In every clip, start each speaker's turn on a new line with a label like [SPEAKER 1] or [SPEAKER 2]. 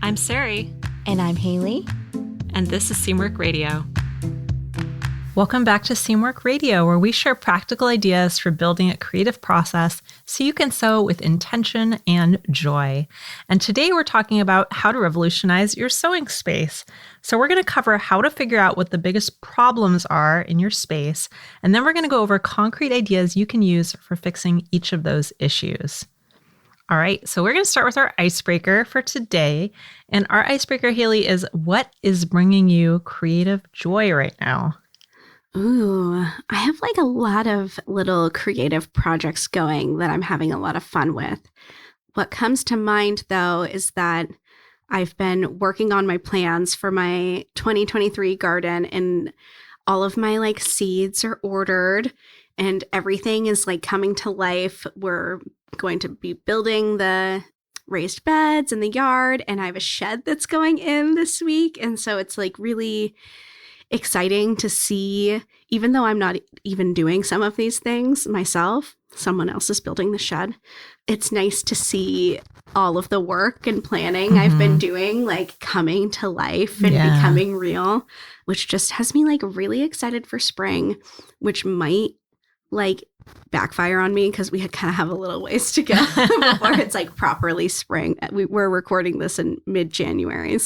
[SPEAKER 1] I'm Sarai.
[SPEAKER 2] And I'm Haley.
[SPEAKER 1] And this is Seamwork Radio. Welcome back to Seamwork Radio, where we share practical ideas for building a creative process so you can sew with intention and joy. And today we're talking about how to revolutionize your sewing space. So we're going to cover how to figure out what the biggest problems are in your space, and then we're going to go over concrete ideas you can use for fixing each of those issues. All right, so we're going to start with our icebreaker for today. And our icebreaker, Haley, is what is bringing you creative joy right now?
[SPEAKER 2] Ooh, I have a lot of little creative projects going that I'm having a lot of fun with. What comes to mind, though, is that I've been working on my plans for my 2023 garden, and all of my seeds are ordered and everything is coming to life. We're going to be building the raised beds in the yard, and I have a shed that's going in this week. And so it's really exciting to see, even though I'm not even doing some of these things myself, someone else is building the shed. It's nice to see all of the work and planning I've been doing coming to life and becoming real, which just has me really excited for spring, which might backfire on me because we kind of have a little ways to go before it's properly spring. We're recording this in mid-January,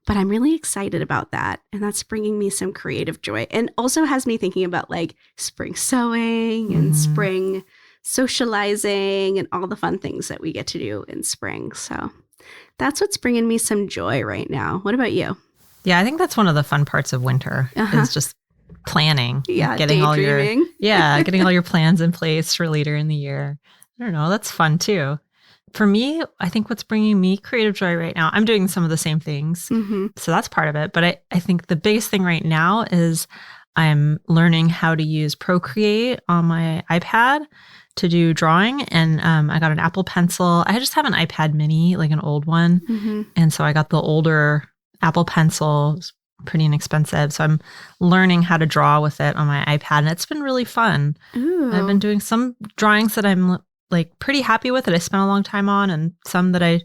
[SPEAKER 2] but I'm really excited about that. And that's bringing me some creative joy, and also has me thinking about spring sewing and spring socializing and all the fun things that we get to do in spring. So that's what's bringing me some joy right now. What about you?
[SPEAKER 1] Yeah, I think that's one of the fun parts of winter is just planning.
[SPEAKER 2] Getting
[SPEAKER 1] getting all your plans in place for later in the year. I don't know, that's fun too. For me, I think what's bringing me creative joy right now, I'm doing some of the same things. So that's part of it. But I think the biggest thing right now is I'm learning how to use Procreate on my iPad to do drawing. And I got an Apple Pencil. I just have an iPad mini, an old one. And so I got the older Apple Pencil. It's pretty inexpensive. So I'm learning how to draw with it on my iPad. And it's been really fun.
[SPEAKER 2] Ooh.
[SPEAKER 1] I've been doing some drawings that I'm pretty happy with, that I spent a long time on, and some that I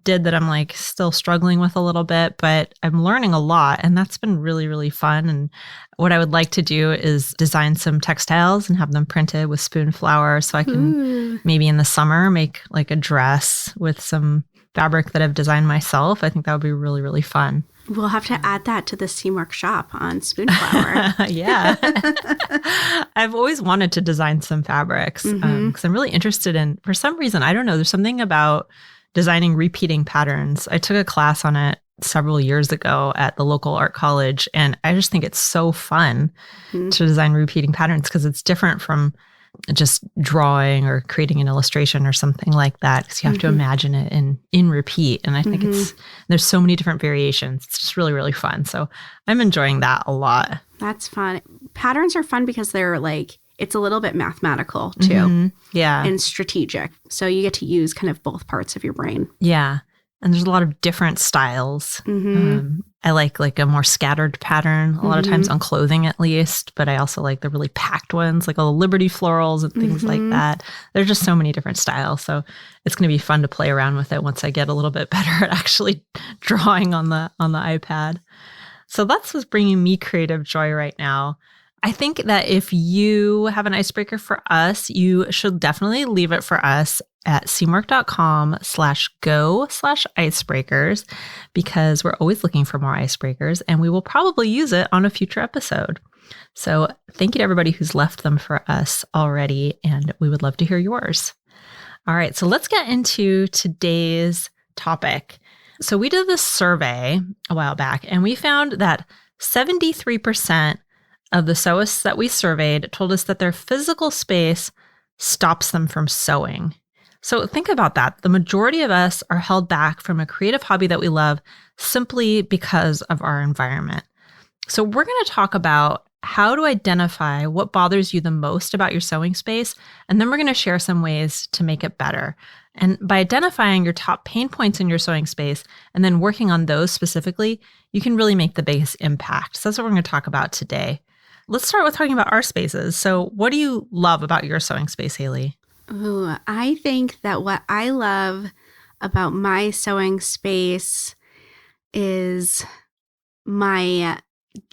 [SPEAKER 1] did that I'm still struggling with a little bit, but I'm learning a lot, and that's been really, really fun. And what I would like to do is design some textiles and have them printed with spoon flower, so I can maybe in the summer make a dress with some fabric that I've designed myself. I think that would be really, really fun.
[SPEAKER 2] We'll have to add that to the Seamwork shop on Spoonflower.
[SPEAKER 1] Yeah. I've always wanted to design some fabrics because I'm really interested in, for some reason, I don't know, there's something about designing repeating patterns. I took a class on it several years ago at the local art college, and I just think it's so fun to design repeating patterns because it's different from just drawing or creating an illustration or something like that, because you have to imagine it in repeat. And I think there's so many different variations. It's just really, really fun. So I'm enjoying that a lot.
[SPEAKER 2] That's fun. Patterns are fun because they're it's a little bit mathematical too.
[SPEAKER 1] Yeah.
[SPEAKER 2] And strategic. So you get to use kind of both parts of your brain.
[SPEAKER 1] Yeah. And there's a lot of different styles. I like a more scattered pattern a lot of times on clothing, at least, but I also like the really packed ones, all the Liberty florals and things like that. There's just so many different styles. So it's going to be fun to play around with it once I get a little bit better at actually drawing on the iPad. So that's what's bringing me creative joy right now. I think that if you have an icebreaker for us, you should definitely leave it for us at seamwork.com/go/icebreakers, because we're always looking for more icebreakers, and we will probably use it on a future episode. So thank you to everybody who's left them for us already, and we would love to hear yours. All right, so let's get into today's topic. So we did this survey a while back, and we found that 73% of the sewists that we surveyed told us that their physical space stops them from sewing. So think about that. The majority of us are held back from a creative hobby that we love simply because of our environment. So we're going to talk about how to identify what bothers you the most about your sewing space, and then we're going to share some ways to make it better. And by identifying your top pain points in your sewing space and then working on those specifically, you can really make the biggest impact. So that's what we're going to talk about today. Let's start with talking about our spaces. So what do you love about your sewing space, Haley?
[SPEAKER 2] Ooh, I think that what I love about my sewing space is my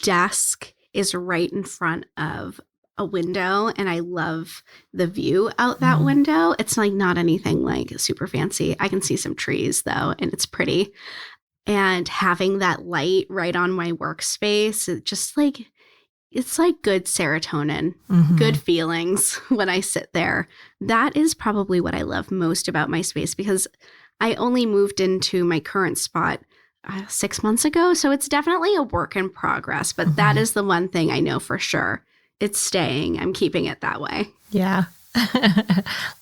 [SPEAKER 2] desk is right in front of a window, and I love the view out that window. It's like not anything like super fancy. I can see some trees though, and it's pretty. And having that light right on my workspace, it's like good serotonin, good feelings when I sit there. That is probably what I love most about my space, because I only moved into my current spot 6 months ago. So it's definitely a work in progress, but that is the one thing I know for sure. It's staying. I'm keeping it that way.
[SPEAKER 1] Yeah.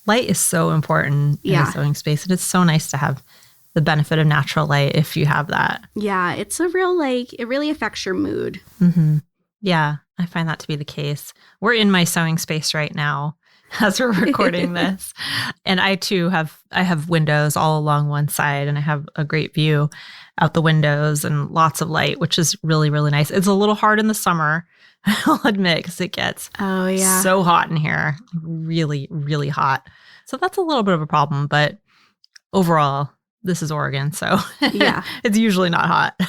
[SPEAKER 1] Light is so important in a sewing space. And it's so nice to have the benefit of natural light if you have that.
[SPEAKER 2] Yeah. It's a real, it really affects your mood.
[SPEAKER 1] Yeah. I find that to be the case. We're in my sewing space right now as we're recording this. And I too have windows all along one side, and I have a great view out the windows and lots of light, which is really, really nice. It's a little hard in the summer, I'll admit, because it gets so hot in here, really, really hot. So that's a little bit of a problem, but overall, this is Oregon, so it's usually not hot.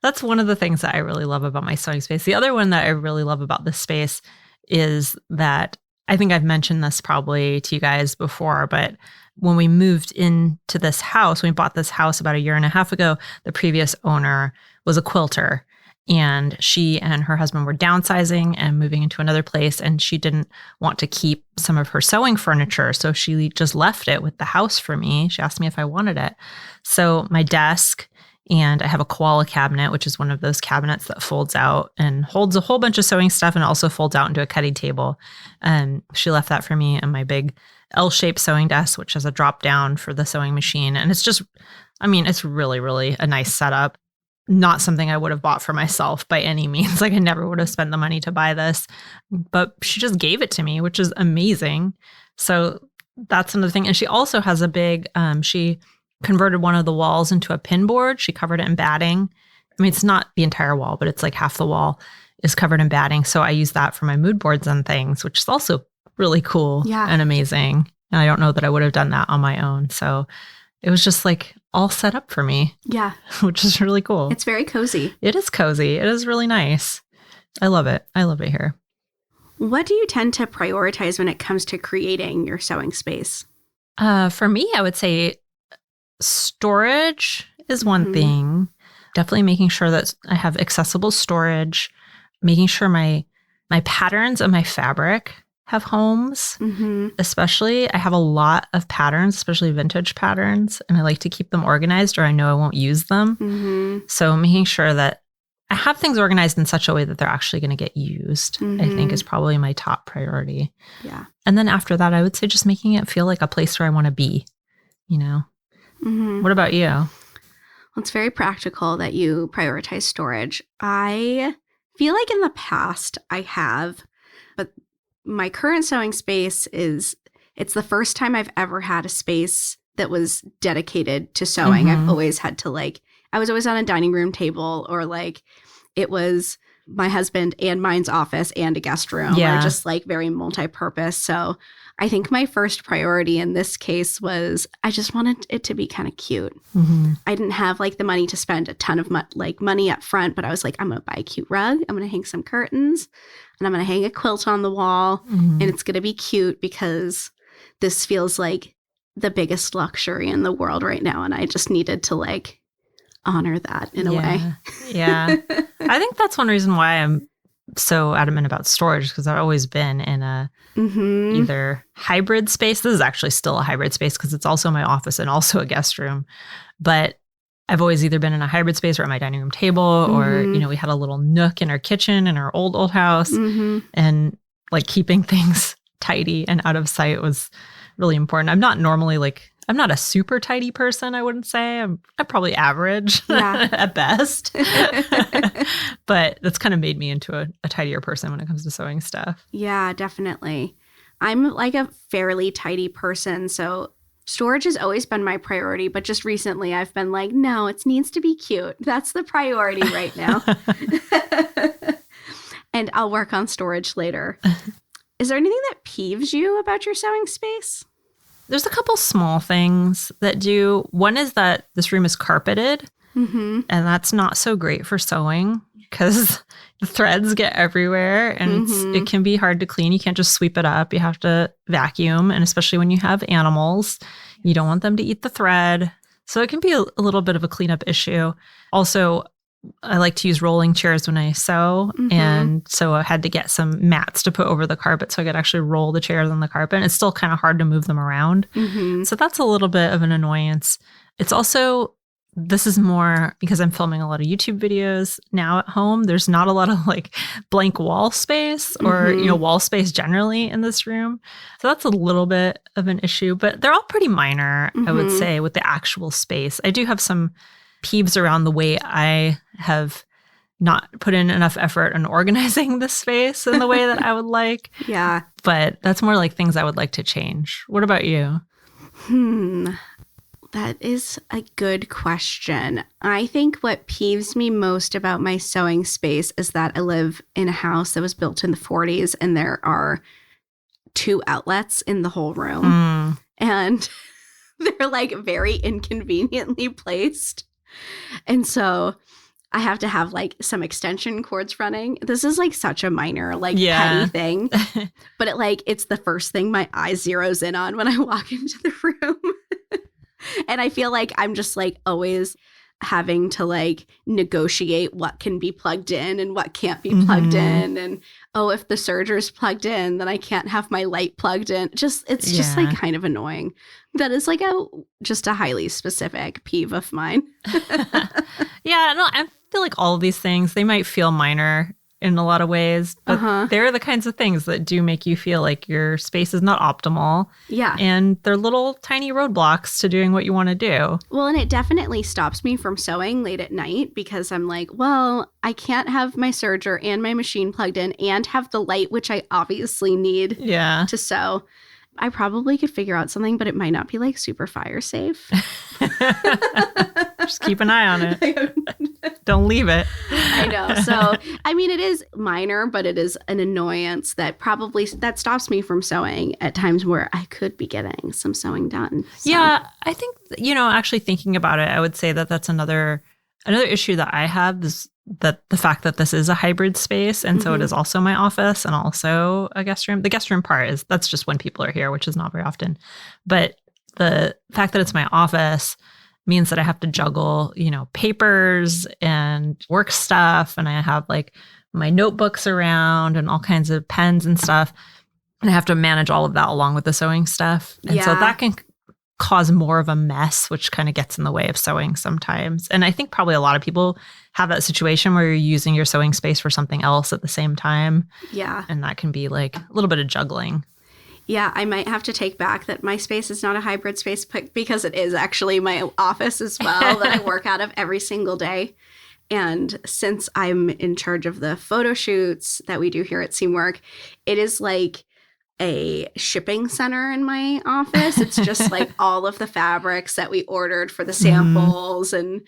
[SPEAKER 1] That's one of the things that I really love about my sewing space. The other one that I really love about this space is that I think I've mentioned this probably to you guys before, but when we moved into this house, when we bought this house about 1.5 years ago, the previous owner was a quilter. And she and her husband were downsizing and moving into another place, and she didn't want to keep some of her sewing furniture. So she just left it with the house for me. She asked me if I wanted it. So my desk, and I have a koala cabinet, which is one of those cabinets that folds out and holds a whole bunch of sewing stuff and also folds out into a cutting table. And she left that for me, and my big L-shaped sewing desk, which has a drop down for the sewing machine. And it's just, it's really, really a nice setup. Not something I would have bought for myself by any means. Like I never would have spent the money to buy this, but she just gave it to me, which is amazing. So that's another thing. And she also has a big, she converted one of the walls into a pin board. She covered it in batting. It's not the entire wall, but it's like half the wall is covered in batting. So I use that for my mood boards and things, which is also really cool and amazing. And I don't know that I would have done that on my own. So it was just like all set up for me. Yeah. Which is really cool.
[SPEAKER 2] It's very cozy.
[SPEAKER 1] It is cozy. It is really nice. I love it. I love it here.
[SPEAKER 2] What do you tend to prioritize when it comes to creating your sewing space?
[SPEAKER 1] For me, I would say storage is one thing. Definitely making sure that I have accessible storage, making sure my patterns and my fabric have homes. Especially, I have a lot of patterns, especially vintage patterns, and I like to keep them organized or I know I won't use them. So making sure that I have things organized in such a way that they're actually going to get used, I think is probably my top priority. Yeah. And then after that, I would say just making it feel like a place where I want to be, What about you?
[SPEAKER 2] Well, it's very practical that you prioritize storage. I feel like in the past I have, but my current sewing space it's the first time I've ever had a space that was dedicated to sewing. I've always had to I was always on a dining room table, or it was my husband and mine's office and a guest room, or just very multi-purpose. So I think my first priority in this case was I just wanted it to be kind of cute. I didn't have the money to spend a ton of money up front, but I was like, I'm going to buy a cute rug. I'm going to hang some curtains, and I'm going to hang a quilt on the wall, and it's going to be cute because this feels like the biggest luxury in the world right now. And I just needed to honor that in a way.
[SPEAKER 1] Yeah. I think that's one reason why I'm so adamant about storage, because I've always been in a either hybrid space. This is actually still a hybrid space because it's also my office and also a guest room. But I've always either been in a hybrid space or at my dining room table, or, we had a little nook in our kitchen in our old house. And keeping things tidy and out of sight was really important. I'm not normally I'm not a super tidy person, I wouldn't say. I'm probably average at best. But that's kind of made me into a tidier person when it comes to sewing stuff.
[SPEAKER 2] Yeah, definitely. I'm a fairly tidy person, so storage has always been my priority. But just recently I've been no, it needs to be cute. That's the priority right now. And I'll work on storage later. Is there anything that peeves you about your sewing space?
[SPEAKER 1] There's a couple small things that do. One is that this room is carpeted, and that's not so great for sewing because the threads get everywhere and it can be hard to clean. You can't just sweep it up. You have to vacuum, and especially when you have animals, you don't want them to eat the thread. So it can be a little bit of a cleanup issue. Also, I like to use rolling chairs when I sew. And so I had to get some mats to put over the carpet so I could actually roll the chairs on the carpet. And it's still kind of hard to move them around. So that's a little bit of an annoyance. It's also, this is more because I'm filming a lot of YouTube videos now at home. There's not a lot of like blank wall space or, wall space generally in this room. So that's a little bit of an issue, but they're all pretty minor, I would say, with the actual space. I do have some peeves around the way I have not put in enough effort in organizing the space in the way that I would like.
[SPEAKER 2] Yeah.
[SPEAKER 1] But that's more like things I would like to change. What about you?
[SPEAKER 2] That is a good question. I think what peeves me most about my sewing space is that I live in a house that was built in the 40s and there are 2 outlets in the whole room. And they're like very inconveniently placed. And so I have to have like some extension cords running. This is like such a minor, like petty thing. But it's the first thing my eye zeroes in on when I walk into the room. And I feel like I'm just like always having to like negotiate what can be plugged in and what can't be plugged in. And if the serger's plugged in, then I can't have my light plugged in. Just like kind of annoying. That is like just a highly specific peeve of mine.
[SPEAKER 1] I feel like all of these things, they might feel minor in a lot of ways, but they're the kinds of things that do make you feel like your space is not optimal.
[SPEAKER 2] Yeah.
[SPEAKER 1] And they're little tiny roadblocks to doing what you want to do.
[SPEAKER 2] Well, and it definitely stops me from sewing late at night because I'm like, well, I can't have my serger and my machine plugged in and have the light, which I obviously need to sew. I probably could figure out something, but it might not be like super fire safe.
[SPEAKER 1] Just keep an eye on it. Don't leave it.
[SPEAKER 2] I know. So, I mean, it is minor, but it is an annoyance that that stops me from sewing at times where I could be getting some sewing done. So.
[SPEAKER 1] Yeah, I think, actually thinking about it, I would say that that's another issue that I have is that the fact that this is a hybrid space. And so it is also my office and also a guest room. The guest room part that's just when people are here, which is not very often. But the fact that it's my office means that I have to juggle, papers and work stuff. And I have like my notebooks around and all kinds of pens and stuff. And I have to manage all of that along with the sewing stuff. And so that can cause more of a mess, which kind of gets in the way of sewing sometimes. And I think probably a lot of people have that situation where you're using your sewing space for something else at the same time.
[SPEAKER 2] Yeah.
[SPEAKER 1] And that can be like a little bit of juggling.
[SPEAKER 2] Yeah, I might have to take back that my space is not a hybrid space because it is actually my office as well that I work out of every single day. And since I'm in charge of the photo shoots that we do here at Seamwork, it is like a shipping center in my office. It's just like all of the fabrics that we ordered for the samples. And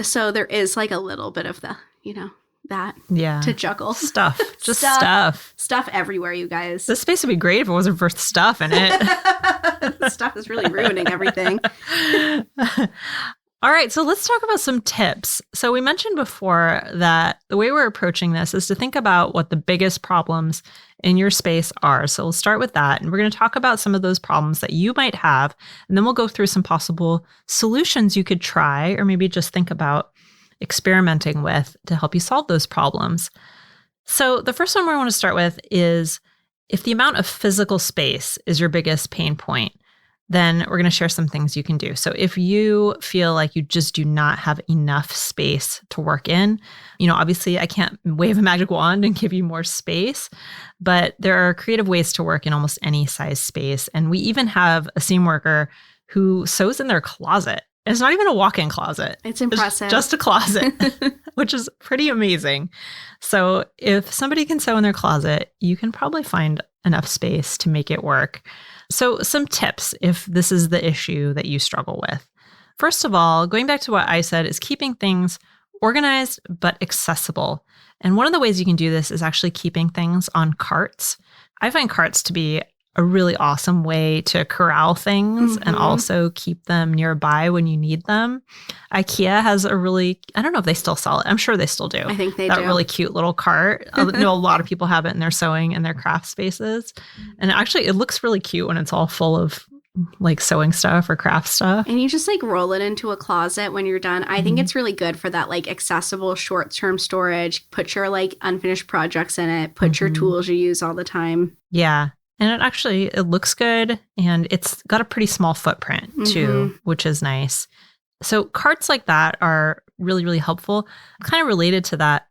[SPEAKER 2] so there is like a little bit of the, that to juggle.
[SPEAKER 1] Stuff. Just stuff.
[SPEAKER 2] Stuff everywhere, you guys.
[SPEAKER 1] This space would be great if it wasn't for stuff in it.
[SPEAKER 2] Stuff is really ruining everything.
[SPEAKER 1] All right, so let's talk about some tips. So we mentioned before that the way we're approaching this is to think about what the biggest problems in your space are. So we'll start with that, and we're going to talk about some of those problems that you might have, and then we'll go through some possible solutions you could try or maybe just think about experimenting with to help you solve those problems. So the first one we want to start with is if the amount of physical space is your biggest pain point, then we're going to share some things you can do. So if you feel like you just do not have enough space to work in, obviously I can't wave a magic wand and give you more space, but there are creative ways to work in almost any size space. And we even have a seam worker who sews in their closet. It's not even a walk-in closet.
[SPEAKER 2] It's impressive.
[SPEAKER 1] It's just a closet, which is pretty amazing. So if somebody can sew in their closet, you can probably find enough space to make it work. So some tips if this is the issue that you struggle with. First of all, going back to what I said, is keeping things organized but accessible. And one of the ways you can do this is actually keeping things on carts. I find carts to be a really awesome way to corral things and also keep them nearby when you need them. IKEA has a really, I don't know if they still sell it. I'm sure they still do.
[SPEAKER 2] I think they
[SPEAKER 1] that
[SPEAKER 2] do.
[SPEAKER 1] That really cute little cart. I know a lot of people have it in their sewing and their craft spaces. And actually, it looks really cute when it's all full of like sewing stuff or craft stuff.
[SPEAKER 2] And you just like roll it into a closet when you're done. I think it's really good for that like accessible short-term storage. Put your like unfinished projects in it. Put your tools you use all the time.
[SPEAKER 1] Yeah. And it looks good, and it's got a pretty small footprint too, which is nice. So carts like that are really, really helpful. Kind of related to that,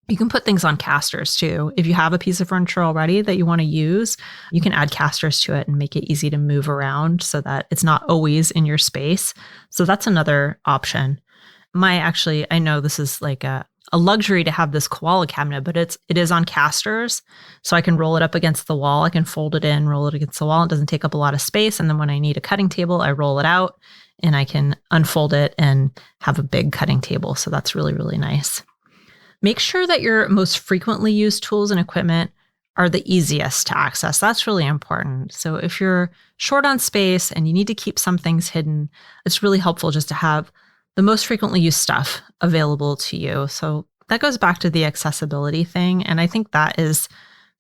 [SPEAKER 1] you can put things on casters too. If you have a piece of furniture already that you want to use, you can add casters to it and make it easy to move around so that it's not always in your space. So that's another option. I know this is like a luxury to have this koala cabinet, but it is on casters. So I can roll it up against the wall. I can fold it in, roll it against the wall. It doesn't take up a lot of space. And then when I need a cutting table, I roll it out and I can unfold it and have a big cutting table. So that's really, really nice. Make sure that your most frequently used tools and equipment are the easiest to access. That's really important. So if you're short on space and you need to keep some things hidden, it's really helpful just to have the most frequently used stuff available to you. So that goes back to the accessibility thing. And I think that is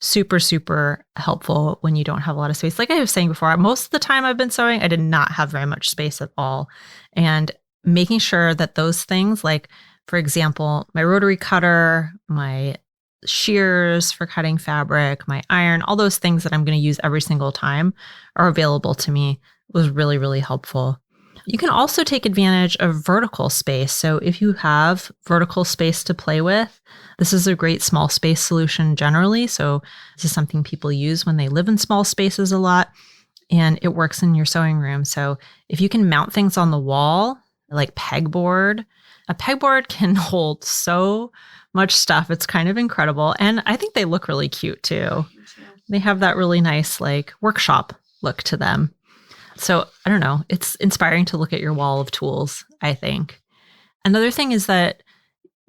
[SPEAKER 1] super, super helpful when you don't have a lot of space. Like I was saying before, most of the time I've been sewing, I did not have very much space at all. And making sure that those things, like, for example, my rotary cutter, my shears for cutting fabric, my iron, all those things that I'm going to use every single time are available to me was really, really helpful. You can also take advantage of vertical space. So if you have vertical space to play with, this is a great small space solution generally. So this is something people use when they live in small spaces a lot, and it works in your sewing room. So if you can mount things on the wall, like pegboard, a pegboard can hold so much stuff. It's kind of incredible. And I think they look really cute too. They have that really nice like workshop look to them. So I don't know, it's inspiring to look at your wall of tools, I think. Another thing is that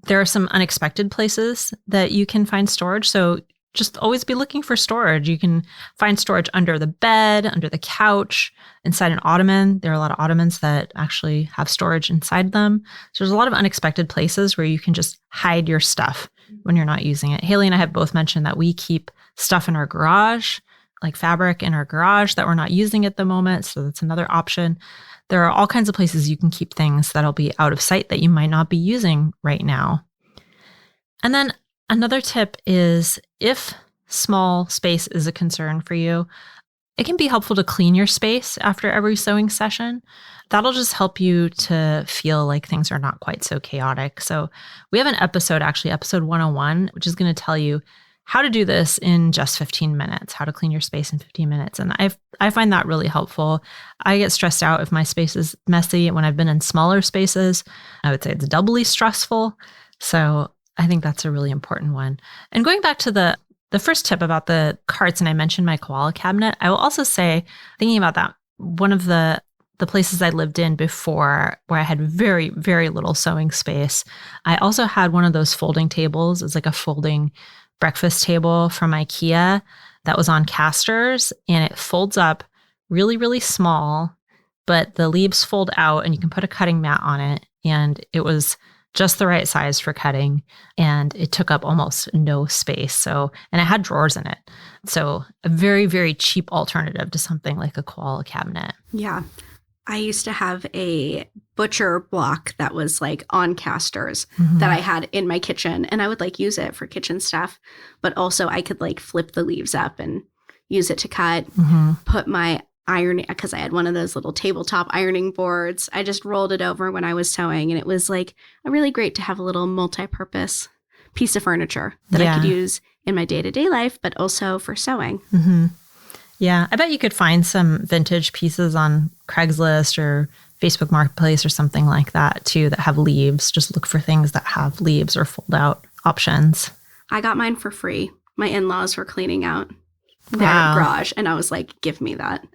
[SPEAKER 1] there are some unexpected places that you can find storage. So just always be looking for storage. You can find storage under the bed, under the couch, inside an ottoman. There are a lot of ottomans that actually have storage inside them. So there's a lot of unexpected places where you can just hide your stuff when you're not using it. Haley and I have both mentioned that we keep stuff in our garage, like fabric in our garage that we're not using at the moment. So that's another option. There are all kinds of places you can keep things that'll be out of sight that you might not be using right now. And then another tip is if small space is a concern for you, it can be helpful to clean your space after every sewing session. That'll just help you to feel like things are not quite so chaotic. So we have an episode, actually, episode 101, which is going to tell you how to do this in just 15 minutes, how to clean your space in 15 minutes. And I find that really helpful. I get stressed out if my space is messy. When I've been in smaller spaces, I would say it's doubly stressful. So I think that's a really important one. And going back to the first tip about the carts, and I mentioned my koala cabinet, I will also say, thinking about that, one of the places I lived in before where I had very, very little sewing space, I also had one of those folding tables. It's like a folding breakfast table from IKEA that was on casters, and it folds up really, really small, but the leaves fold out and you can put a cutting mat on it. And it was just the right size for cutting, and it took up almost no space. So, and it had drawers in it. So a very, very cheap alternative to something like a koala cabinet.
[SPEAKER 2] Yeah. I used to have a butcher block that was like on casters that I had in my kitchen, and I would like use it for kitchen stuff, but also I could like flip the leaves up and use it to cut, put my iron, because I had one of those little tabletop ironing boards. I just rolled it over when I was sewing, and it was like really great to have a little multi-purpose piece of furniture that I could use in my day-to-day life, but also for sewing.
[SPEAKER 1] Yeah, I bet you could find some vintage pieces on Craigslist or Facebook Marketplace or something like that too that have leaves. Just look for things that have leaves or fold out options.
[SPEAKER 2] I got mine for free. My in-laws were cleaning out their garage, and I was like, give me that.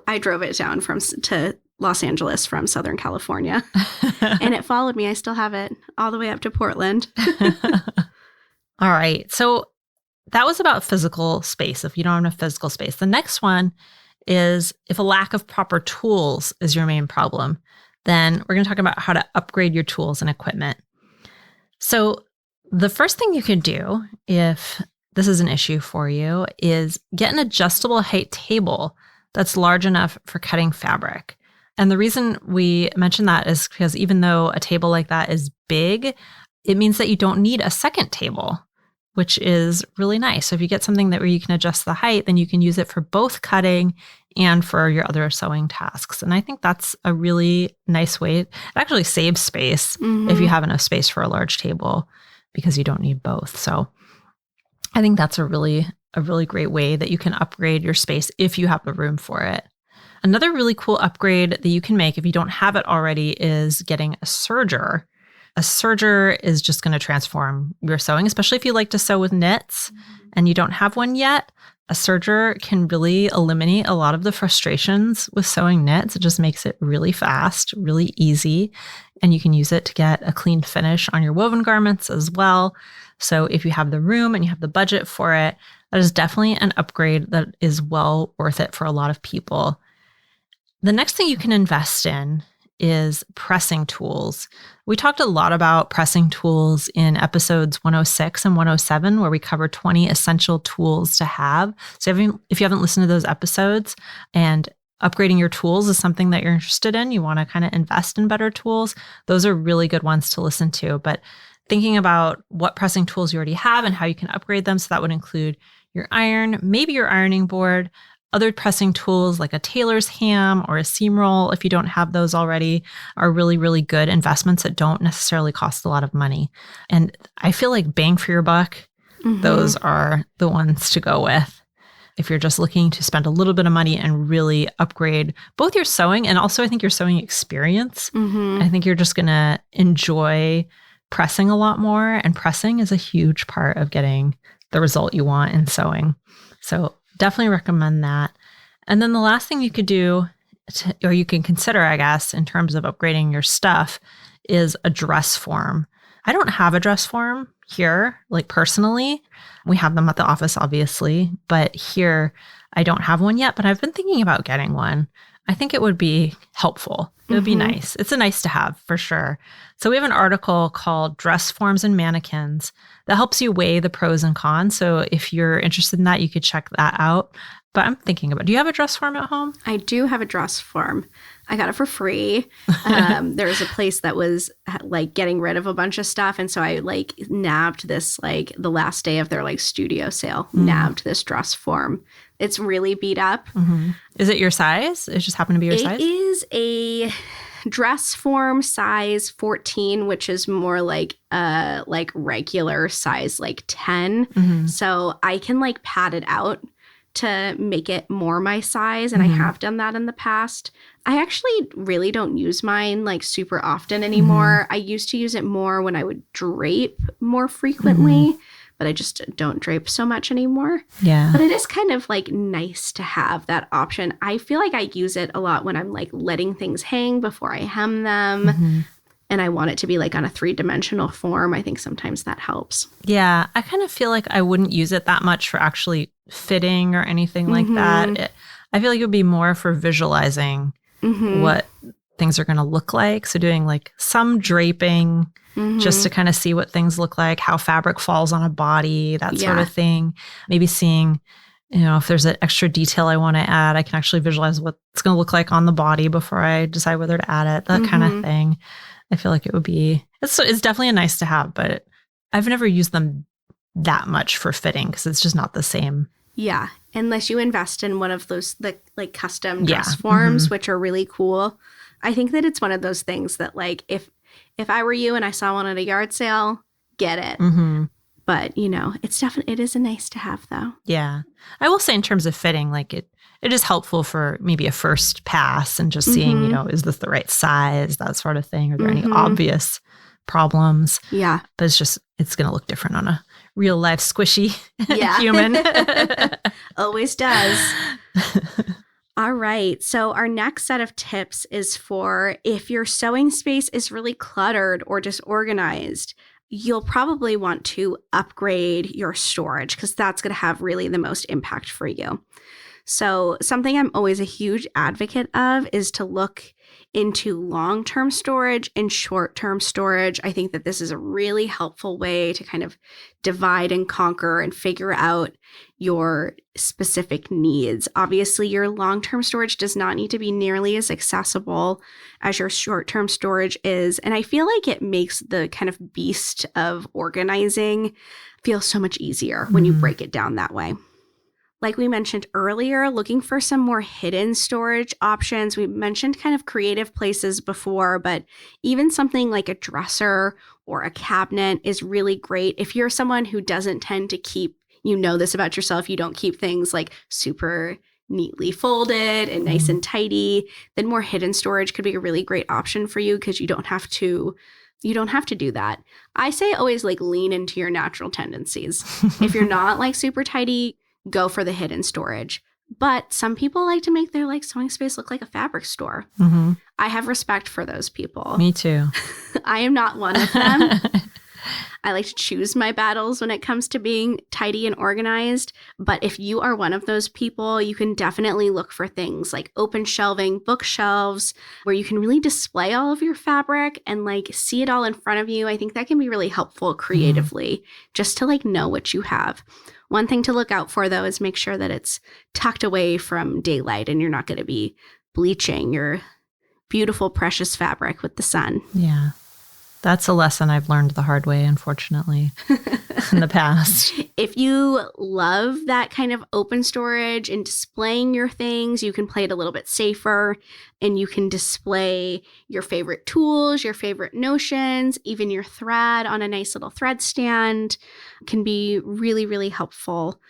[SPEAKER 2] I drove it down to Los Angeles from Southern California, and it followed me. I still have it all the way up to Portland.
[SPEAKER 1] All right. So that was about physical space, if you don't have enough physical space. The next one is if a lack of proper tools is your main problem, then we're going to talk about how to upgrade your tools and equipment. So the first thing you can do if this is an issue for you is get an adjustable height table that's large enough for cutting fabric. And the reason we mention that is because even though a table like that is big, it means that you don't need a second table, which is really nice. So if you get something that where you can adjust the height, then you can use it for both cutting and for your other sewing tasks. And I think that's a really nice way. It actually saves space if you have enough space for a large table because you don't need both. So I think that's a really great way that you can upgrade your space if you have the room for it. Another really cool upgrade that you can make if you don't have it already is getting a serger. A serger is just going to transform your sewing, especially if you like to sew with knits and you don't have one yet. A serger can really eliminate a lot of the frustrations with sewing knits. It just makes it really fast, really easy, and you can use it to get a clean finish on your woven garments as well. So if you have the room and you have the budget for it, that is definitely an upgrade that is well worth it for a lot of people. The next thing you can invest in is pressing tools. We talked a lot about pressing tools in episodes 106 and 107, where we cover 20 essential tools to have. So if you haven't listened to those episodes and upgrading your tools is something that you're interested in, you want to kind of invest in better tools, those are really good ones to listen to. But thinking about what pressing tools you already have and how you can upgrade them, so that would include your iron, maybe your ironing board, other pressing tools like a tailor's ham or a seam roll, if you don't have those already, are really, really good investments that don't necessarily cost a lot of money. And I feel like bang for your buck, those are the ones to go with. If you're just looking to spend a little bit of money and really upgrade both your sewing and also I think your sewing experience, I think you're just going to enjoy pressing a lot more. And pressing is a huge part of getting the result you want in sewing. So definitely recommend that. And then the last thing you could do, or you can consider, I guess, in terms of upgrading your stuff, is a dress form. I don't have a dress form here, like personally. We have them at the office, obviously, but here I don't have one yet, but I've been thinking about getting one. I think it would be helpful. It would be nice. It's a nice to have for sure. So we have an article called Dress Forms and Mannequins that helps you weigh the pros and cons. So if you're interested in that, you could check that out. But I'm thinking about, do you have a dress form at home?
[SPEAKER 2] I do have a dress form. I got it for free. There was a place that was like getting rid of a bunch of stuff. And so I like nabbed this, like the last day of their like studio sale, nabbed this dress form. It's really beat up.
[SPEAKER 1] Is it your size? It just happened to be your size?
[SPEAKER 2] It is a dress form size 14, which is more like regular size, like 10. So I can like pad it out to make it more my size. And I have done that in the past. I actually really don't use mine like super often anymore. I used to use it more when I would drape more frequently, but I just don't drape so much anymore.
[SPEAKER 1] Yeah.
[SPEAKER 2] But it is kind of like nice to have that option. I feel like I use it a lot when I'm like letting things hang before I hem them. And I want it to be like on a 3-dimensional form. I think sometimes that helps.
[SPEAKER 1] Yeah. I kind of feel like I wouldn't use it that much for actually fitting or anything like that. I feel like it would be more for visualizing what things are going to look like. So doing like some draping just to kind of see what things look like, how fabric falls on a body, that sort of thing. Maybe seeing, you know, if there's an extra detail I want to add, I can actually visualize what it's going to look like on the body before I decide whether to add it, that kind of thing. I feel like it would be, it's definitely a nice to have, but I've never used them that much for fitting because it's just not the same.
[SPEAKER 2] Yeah. Unless you invest in one of those like custom dress forms, which are really cool. I think that it's one of those things that like, if I were you and I saw one at a yard sale, get it. But you know, it is a nice to have though.
[SPEAKER 1] Yeah. I will say in terms of fitting, like it is helpful for maybe a first pass and just seeing, you know, is this the right size, that sort of thing? Are there any obvious problems?
[SPEAKER 2] Yeah.
[SPEAKER 1] But it's going to look different on a real life squishy human.
[SPEAKER 2] Always does. All right. So our next set of tips is for if your sewing space is really cluttered or disorganized. you'll probably want to upgrade your storage because that's going to have really the most impact for you. So something I'm always a huge advocate of is to look into long-term storage and short-term storage. I think that this is a really helpful way to kind of divide and conquer and figure out your specific needs. Obviously, your long-term storage does not need to be nearly as accessible as your short-term storage is. And I feel like it makes the kind of beast of organizing feel so much easier when you break it down that way. Like we mentioned earlier, looking for some more hidden storage options. We mentioned kind of creative places before, but even something like a dresser or a cabinet is really great. If you're someone who doesn't tend to keep, you know this about yourself, you don't keep things like super neatly folded and nice and tidy, then more hidden storage could be a really great option for you because you don't have to do that. I say always like lean into your natural tendencies. If you're not like super tidy, go for the hidden storage. But some people like to make their like sewing space look like a fabric store. Mm-hmm. I have respect for those people.
[SPEAKER 1] Me too.
[SPEAKER 2] I am not one of them. I like to choose my battles when it comes to being tidy and organized. But if you are one of those people, you can definitely look for things like open shelving, bookshelves, where you can really display all of your fabric and like see it all in front of you. I think that can be really helpful creatively, just to like know what you have. One thing to look out for, though, is make sure that it's tucked away from daylight and you're not going to be bleaching your beautiful, precious fabric with the sun.
[SPEAKER 1] Yeah. That's a lesson I've learned the hard way, unfortunately, in the past.
[SPEAKER 2] If you love that kind of open storage and displaying your things, you can play it a little bit safer and you can display your favorite tools, your favorite notions, even your thread on a nice little thread stand can be really, really helpful.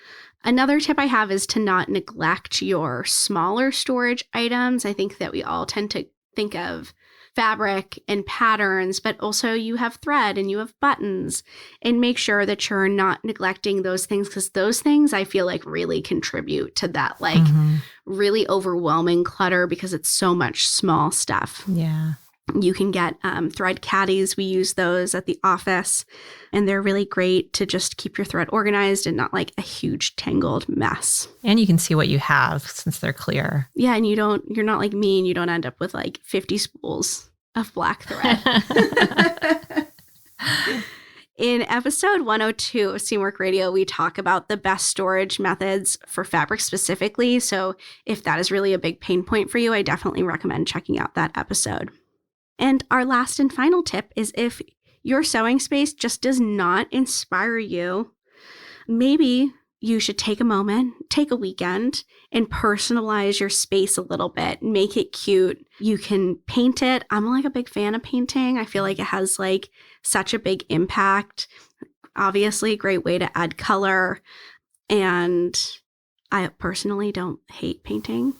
[SPEAKER 2] Another tip I have is to not neglect your smaller storage items. I think that we all tend to think of fabric and patterns, but also you have thread and you have buttons, and make sure that you're not neglecting those things because those things I feel like really contribute to that like really overwhelming clutter because it's so much small stuff.
[SPEAKER 1] Yeah.
[SPEAKER 2] You can get thread caddies. We use those at the office, and they're really great to just keep your thread organized and not like a huge tangled mess.
[SPEAKER 1] And you can see what you have since they're clear.
[SPEAKER 2] Yeah, and you're not like me and you don't end up with like 50 spools of black thread. In episode 102 of Seamwork Radio, we talk about the best storage methods for fabric specifically. So if that is really a big pain point for you, I definitely recommend checking out that episode. And our last and final tip is if your sewing space just does not inspire you, maybe you should take a moment, take a weekend, and personalize your space a little bit. Make it cute. You can paint it. I'm like a big fan of painting. I feel like it has like such a big impact. Obviously, a great way to add color. And I personally don't hate painting.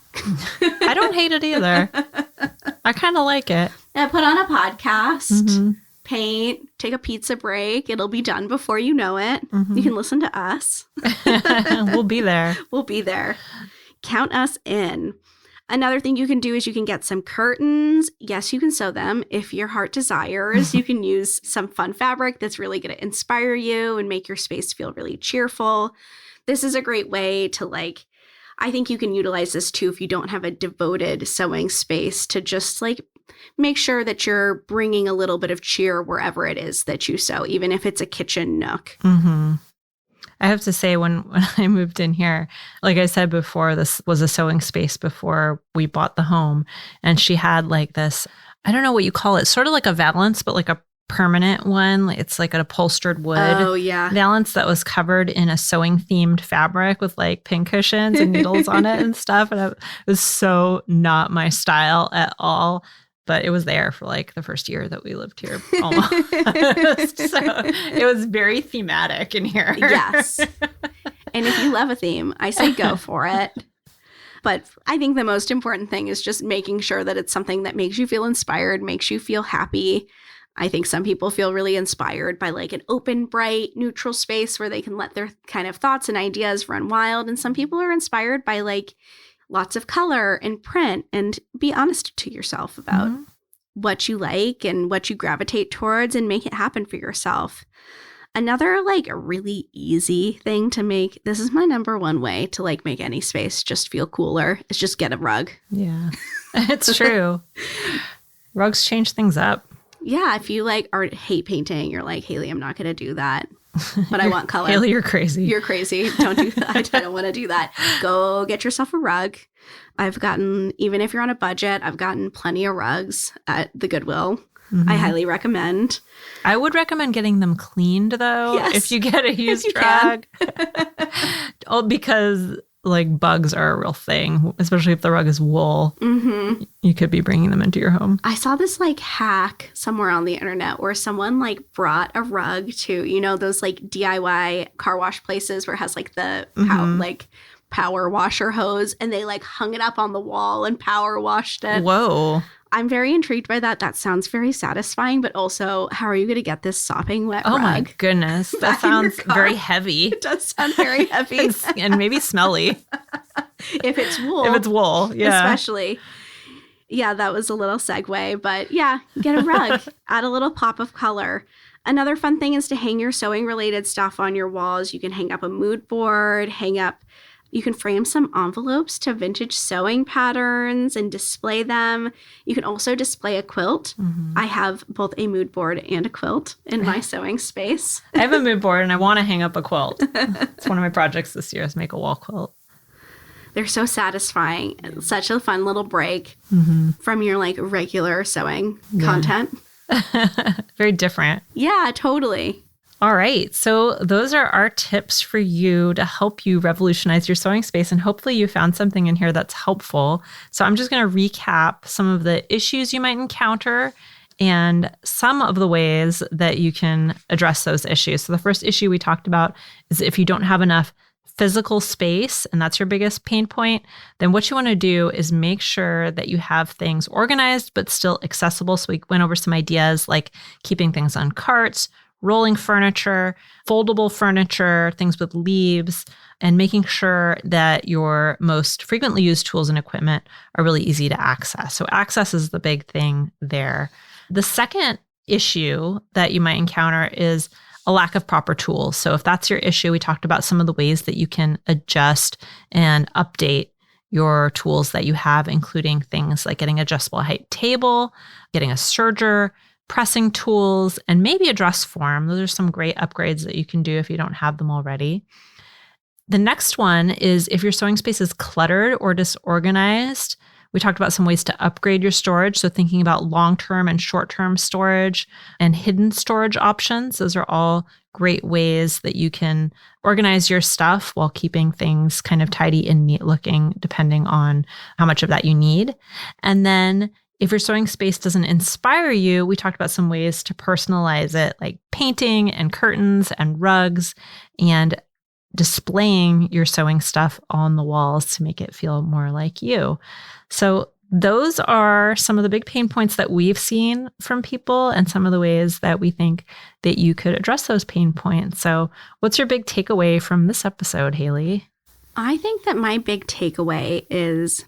[SPEAKER 1] I don't hate it either. I kind of like it.
[SPEAKER 2] I put on a podcast, paint, take a pizza break. It'll be done before you know it. You can listen to us.
[SPEAKER 1] We'll be there.
[SPEAKER 2] We'll be there. Count us in. Another thing you can do is you can get some curtains. Yes, you can sew them if your heart desires. You can use some fun fabric that's really going to inspire you and make your space feel really cheerful. This is a great way to like, I think you can utilize this too if you don't have a devoted sewing space to just like make sure that you're bringing a little bit of cheer wherever it is that you sew, even if it's a kitchen nook.
[SPEAKER 1] I have to say, when I moved in here, like I said before, this was a sewing space before we bought the home. And she had like this, I don't know what you call it, sort of like a valance, but like a permanent one. It's like an upholstered wood valance that was covered in a sewing themed fabric with like pin cushions and needles on it and stuff. And it was so not my style at all. But it was there for like the first year that we lived here almost. So it was very thematic in here.
[SPEAKER 2] Yes. And if you love a theme, I say go for it. But I think the most important thing is just making sure that it's something that makes you feel inspired, makes you feel happy. I think some people feel really inspired by like an open, bright, neutral space where they can let their kind of thoughts and ideas run wild. And some people are inspired by like lots of color and print, and be honest to yourself about what you like and what you gravitate towards and make it happen for yourself. Another like really easy thing to make, this is my number one way to like make any space just feel cooler, is just get a rug.
[SPEAKER 1] Yeah, it's true. Rugs change things up.
[SPEAKER 2] Yeah, if you like hate painting, you're like, Haley, I'm not going to do that. But I want color.
[SPEAKER 1] Haley, you're crazy.
[SPEAKER 2] You're crazy. Don't do that. I don't want to do that. Go get yourself a rug. I've gotten, even if you're on a budget, I've gotten plenty of rugs at the Goodwill. Mm-hmm. I highly recommend.
[SPEAKER 1] I would recommend getting them cleaned, though,
[SPEAKER 2] yes.
[SPEAKER 1] if you get a used rug. Oh, because like bugs are a real thing, especially if the rug is wool. Mm-hmm. You could be bringing them into your home.
[SPEAKER 2] I saw this like hack somewhere on the internet where someone like brought a rug to, you know, those like DIY car wash places where it has like the power washer hose, and they like hung it up on the wall and power washed it.
[SPEAKER 1] Whoa.
[SPEAKER 2] I'm very intrigued by that. That sounds very satisfying, but also, how are you going to get this sopping wet rug?
[SPEAKER 1] Oh my goodness. That sounds very heavy.
[SPEAKER 2] It does sound very heavy.
[SPEAKER 1] and maybe smelly.
[SPEAKER 2] If it's wool.
[SPEAKER 1] If it's wool, yeah.
[SPEAKER 2] Especially. Yeah, that was a little segue, but yeah, get a rug. Add a little pop of color. Another fun thing is to hang your sewing related stuff on your walls. You can hang up a mood board, you can frame some envelopes to vintage sewing patterns and display them. You can also display a quilt. Mm-hmm. I have both a mood board and a quilt in my sewing space.
[SPEAKER 1] I have a mood board and I want to hang up a quilt. It's one of my projects this year, is make a wall quilt.
[SPEAKER 2] They're so satisfying. It's such a fun little break from your like regular sewing content.
[SPEAKER 1] Very different.
[SPEAKER 2] Yeah, totally.
[SPEAKER 1] All right. So those are our tips for you to help you revolutionize your sewing space. And hopefully you found something in here that's helpful. So I'm just going to recap some of the issues you might encounter and some of the ways that you can address those issues. So the first issue we talked about is if you don't have enough physical space, and that's your biggest pain point, then what you want to do is make sure that you have things organized but still accessible. So we went over some ideas like keeping things on carts, rolling furniture, foldable furniture, things with leaves, and making sure that your most frequently used tools and equipment are really easy to access. So access is the big thing there. The second issue that you might encounter is a lack of proper tools. So if that's your issue, we talked about some of the ways that you can adjust and update your tools that you have, including things like getting an adjustable height table, getting a serger, pressing tools, and maybe a dress form. Those are some great upgrades that you can do if you don't have them already. The next one is if your sewing space is cluttered or disorganized. We talked about some ways to upgrade your storage. So thinking about long-term and short-term storage and hidden storage options. Those are all great ways that you can organize your stuff while keeping things kind of tidy and neat looking, depending on how much of that you need. And then if your sewing space doesn't inspire you, we talked about some ways to personalize it, like painting and curtains and rugs and displaying your sewing stuff on the walls to make it feel more like you. So those are some of the big pain points that we've seen from people and some of the ways that we think that you could address those pain points. So what's your big takeaway from this episode, Haley?
[SPEAKER 2] I think that my big takeaway is,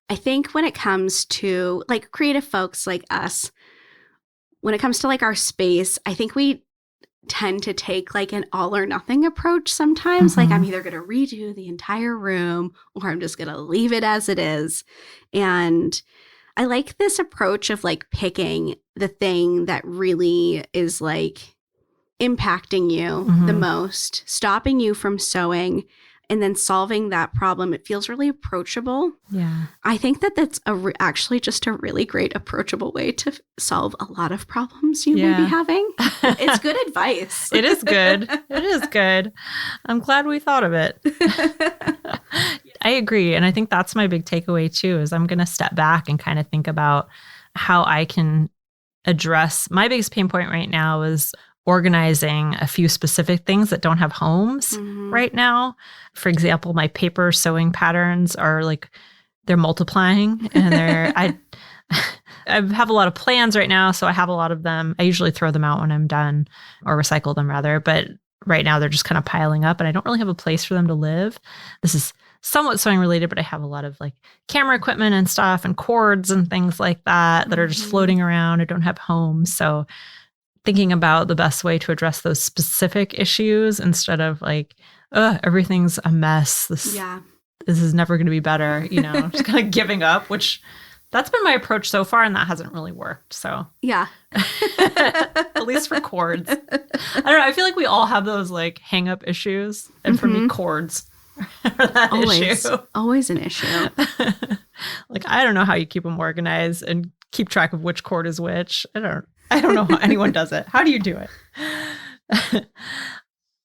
[SPEAKER 2] I think when it comes to like creative folks like us, when it comes to like our space, I think we tend to take like an all or nothing approach sometimes. Mm-hmm. Like I'm either going to redo the entire room or I'm just going to leave it as it is. And I like this approach of like picking the thing that really is like impacting you the most, stopping you from sewing, and then solving that problem. It feels really approachable.
[SPEAKER 1] Yeah.
[SPEAKER 2] I think that that's actually just a really great approachable way to solve a lot of problems you may be having. It's good advice.
[SPEAKER 1] It is good. It is good. I'm glad we thought of it. I agree. And I think that's my big takeaway too, is I'm going to step back and kind of think about how I can address my biggest pain point right now is organizing a few specific things that don't have homes right now. For example, my paper sewing patterns are like, they're multiplying and I have a lot of plans right now. So I have a lot of them. I usually throw them out when I'm done or recycle them rather. But right now they're just kind of piling up and I don't really have a place for them to live. This is somewhat sewing related, but I have a lot of like camera equipment and stuff and cords and things like that are just floating around. I don't have homes. So thinking about the best way to address those specific issues instead of like, everything's a mess. This is never going to be better, just kind of giving up, which that's been my approach so far, and that hasn't really worked. So
[SPEAKER 2] yeah,
[SPEAKER 1] at least for cords. I don't know. I feel like we all have those like hang up issues. And for me, cords are that issue.
[SPEAKER 2] Always an issue.
[SPEAKER 1] Like, I don't know how you keep them organized and keep track of which cord is which. I don't know how anyone does it. How do you do it?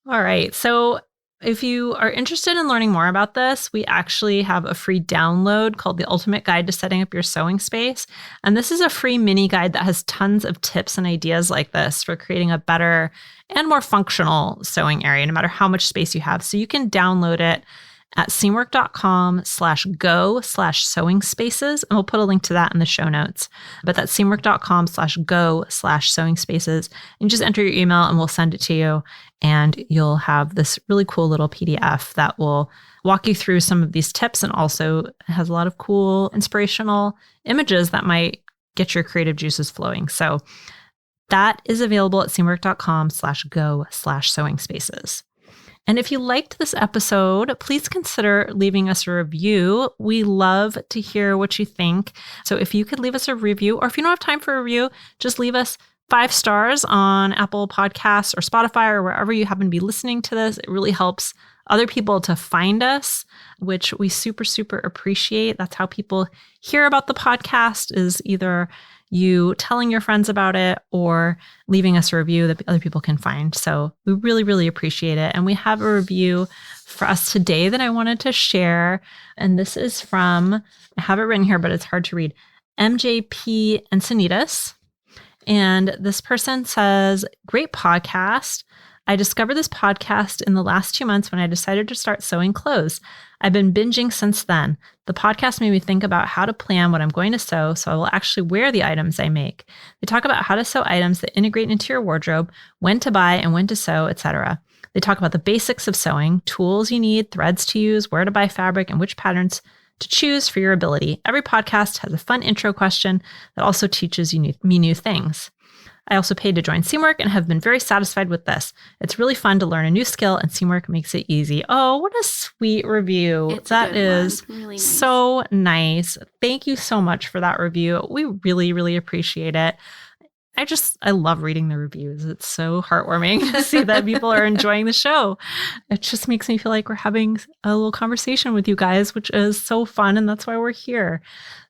[SPEAKER 1] All right. So if you are interested in learning more about this, we actually have a free download called The Ultimate Guide to Setting Up Your Sewing Space. And this is a free mini guide that has tons of tips and ideas like this for creating a better and more functional sewing area, no matter how much space you have. So you can download it at seamwork.com/go/sewing spaces. And we'll put a link to that in the show notes. But that's seamwork.com/go/sewing spaces. And just enter your email and we'll send it to you. And you'll have this really cool little PDF that will walk you through some of these tips and also has a lot of cool inspirational images that might get your creative juices flowing. So that is available at seamwork.com/go/sewing spaces. And if you liked this episode, please consider leaving us a review. We love to hear what you think. So if you could leave us a review, or if you don't have time for a review, just leave us 5 stars on Apple Podcasts or Spotify or wherever you happen to be listening to this. It really helps other people to find us, which we super, super appreciate. That's how people hear about the podcast, is either you telling your friends about it or leaving us a review that other people can find. So we really, really appreciate it. And we have a review for us today that I wanted to share. And this is from, I have it written here, but it's hard to read, MJP Encinitas. And this person says, great podcast. I discovered this podcast in the last 2 months when I decided to start sewing clothes. I've been binging since then. The podcast made me think about how to plan what I'm going to sew so I will actually wear the items I make. They talk about how to sew items that integrate into your wardrobe, when to buy and when to sew, etc. They talk about the basics of sewing, tools you need, threads to use, where to buy fabric, and which patterns to choose for your ability. Every podcast has a fun intro question that also teaches me new things. I also paid to join Seamwork and have been very satisfied with this. It's really fun to learn a new skill, and Seamwork makes it easy. Oh, what a sweet review. That is really nice. So nice. Thank you so much for that review. We really, really appreciate it. I love reading the reviews. It's so heartwarming to see that people are enjoying the show. It just makes me feel like we're having a little conversation with you guys, which is so fun. And that's why we're here.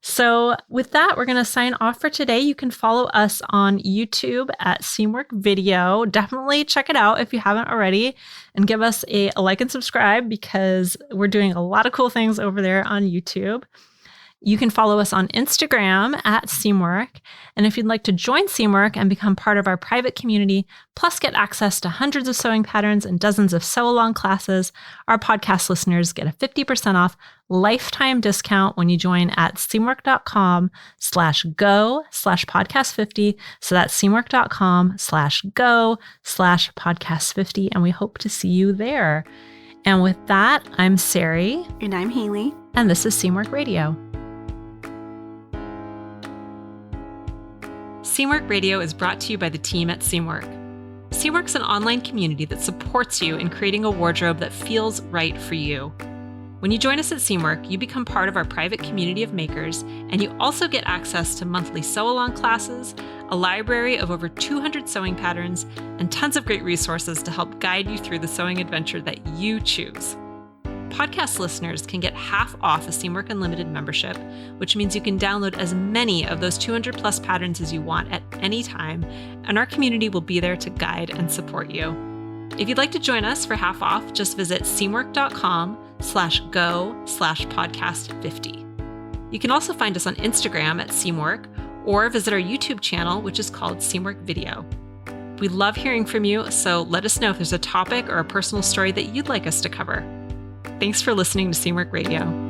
[SPEAKER 1] So with that, we're going to sign off for today. You can follow us on YouTube at Seamwork Video. Definitely check it out if you haven't already, and give us a like and subscribe, because we're doing a lot of cool things over there on YouTube. You can follow us on Instagram at Seamwork. And if you'd like to join Seamwork and become part of our private community, plus get access to hundreds of sewing patterns and dozens of sew-along classes, our podcast listeners get a 50% off lifetime discount when you join at seamwork.com/go/podcast50. So that's seamwork.com/go/podcast50. And we hope to see you there. And with that, I'm Sarai.
[SPEAKER 2] And I'm Haley.
[SPEAKER 1] And this is Seamwork Radio. Seamwork Radio is brought to you by the team at Seamwork. Seamwork's an online community that supports you in creating a wardrobe that feels right for you. When you join us at Seamwork, you become part of our private community of makers, and you also get access to monthly sew-along classes, a library of over 200 sewing patterns, and tons of great resources to help guide you through the sewing adventure that you choose. Podcast listeners can get half off a Seamwork Unlimited membership, which means you can download as many of those 200 plus patterns as you want at any time, and our community will be there to guide and support you. If you'd like to join us for half off, just visit seamwork.com/go/podcast50. You can also find us on Instagram at Seamwork, or visit our YouTube channel, which is called Seamwork Video. We love hearing from you, so let us know if there's a topic or a personal story that you'd like us to cover. Thanks for listening to Seamwork Radio.